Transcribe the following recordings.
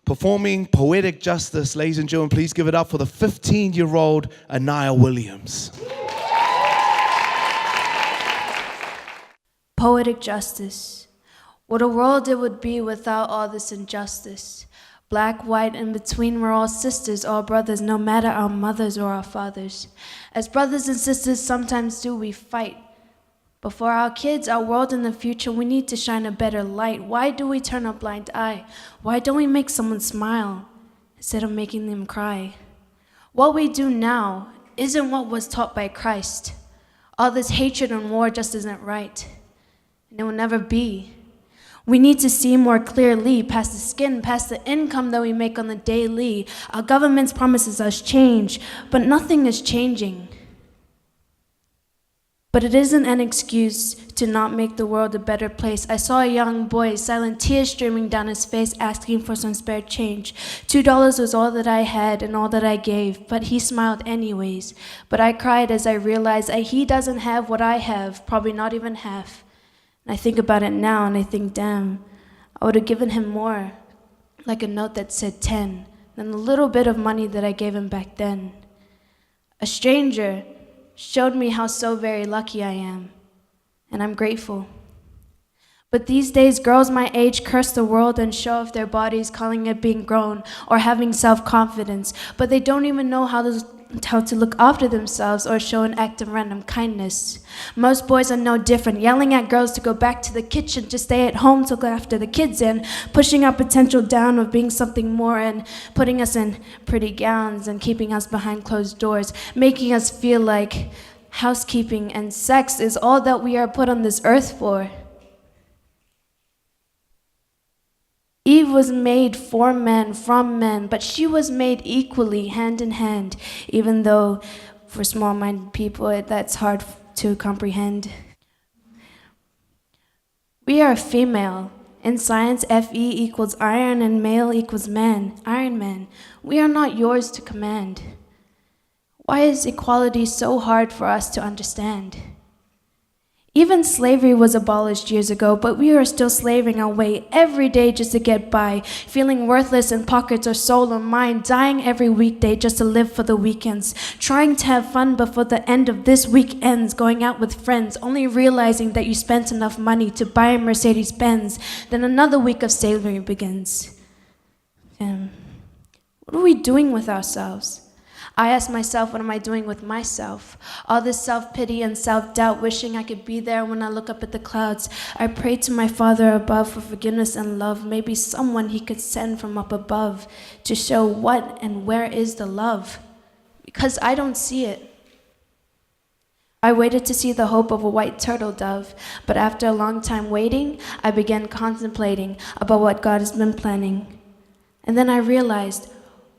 Performing Poetic Justice, ladies and gentlemen, please give it up for the 15-year-old Anaiyah Williams. Poetic justice. What a world it would be without all this injustice. Black, white, in between, we're all sisters, all brothers, no matter our mothers or our fathers. As brothers and sisters, sometimes do we fight. But for our kids, our world in the future, we need to shine a better light. Why do we turn a blind eye? Why don't we make someone smile instead of making them cry? What we do now isn't what was taught by Christ. All this hatred and war just isn't right. And it will never be. We need to see more clearly, past the skin, past the income that we make on the daily. Our government's promises us change, but nothing is changing. But it isn't an excuse to not make the world a better place. I saw a young boy, silent tears streaming down his face, asking for some spare change. $2 was all that I had and all that I gave, but he smiled anyways. But I cried as I realized that he doesn't have what I have, probably not even half. And I think about it now and I think, damn, I would have given him more, like a note that said 10, than the little bit of money that I gave him back then. A stranger showed me how so very lucky I am, and I'm grateful. But these days, girls my age curse the world and show off their bodies, calling it being grown or having self-confidence, but they don't even know how to look after themselves or show an act of random kindness. Most boys are no different, yelling at girls to go back to the kitchen, to stay at home to look after the kids, and pushing our potential down of being something more and putting us in pretty gowns and keeping us behind closed doors, making us feel like housekeeping and sex is all that we are put on this earth for. Eve was made for men, from men, but she was made equally, hand in hand, even though for small-minded people that's hard to comprehend. We are female. In science, Fe equals iron and male equals man, Iron Man. We are not yours to command. Why is equality so hard for us to understand? Even slavery was abolished years ago, but we are still slaving our way every day just to get by, feeling worthless in pockets or soul or mind, dying every weekday just to live for the weekends, trying to have fun before the end of this week ends, going out with friends, only realizing that you spent enough money to buy a Mercedes-Benz, then another week of slavery begins. What are we doing with ourselves? I ask myself, what am I doing with myself? All this self-pity and self-doubt, wishing I could be there when I look up at the clouds. I pray to my Father above for forgiveness and love, maybe someone he could send from up above to show what and where is the love, because I don't see it. I waited to see the hope of a white turtle dove, but after a long time waiting, I began contemplating about what God has been planning. And then I realized,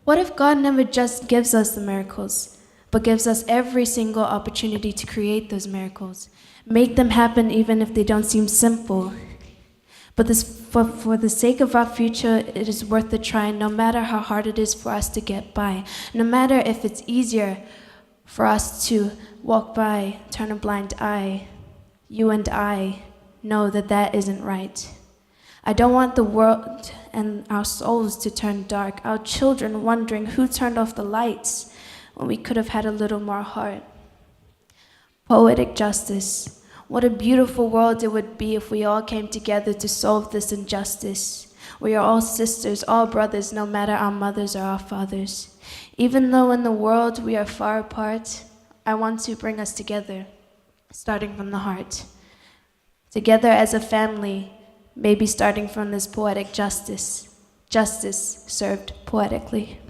what if God never just gives us the miracles, but gives us every single opportunity to create those miracles, make them happen even if they don't seem simple? But for the sake of our future, it is worth the try, no matter how hard it is for us to get by, no matter if it's easier for us to walk by, turn a blind eye. You and I know that that isn't right. I don't want the world and our souls to turn dark, our children wondering who turned off the lights when we could have had a little more heart. Poetic justice. What a beautiful world it would be if we all came together to solve this injustice. We are all sisters, all brothers, no matter our mothers or our fathers. Even though in the world we are far apart, I want to bring us together, starting from the heart. Together as a family, maybe starting from this poetic justice served poetically.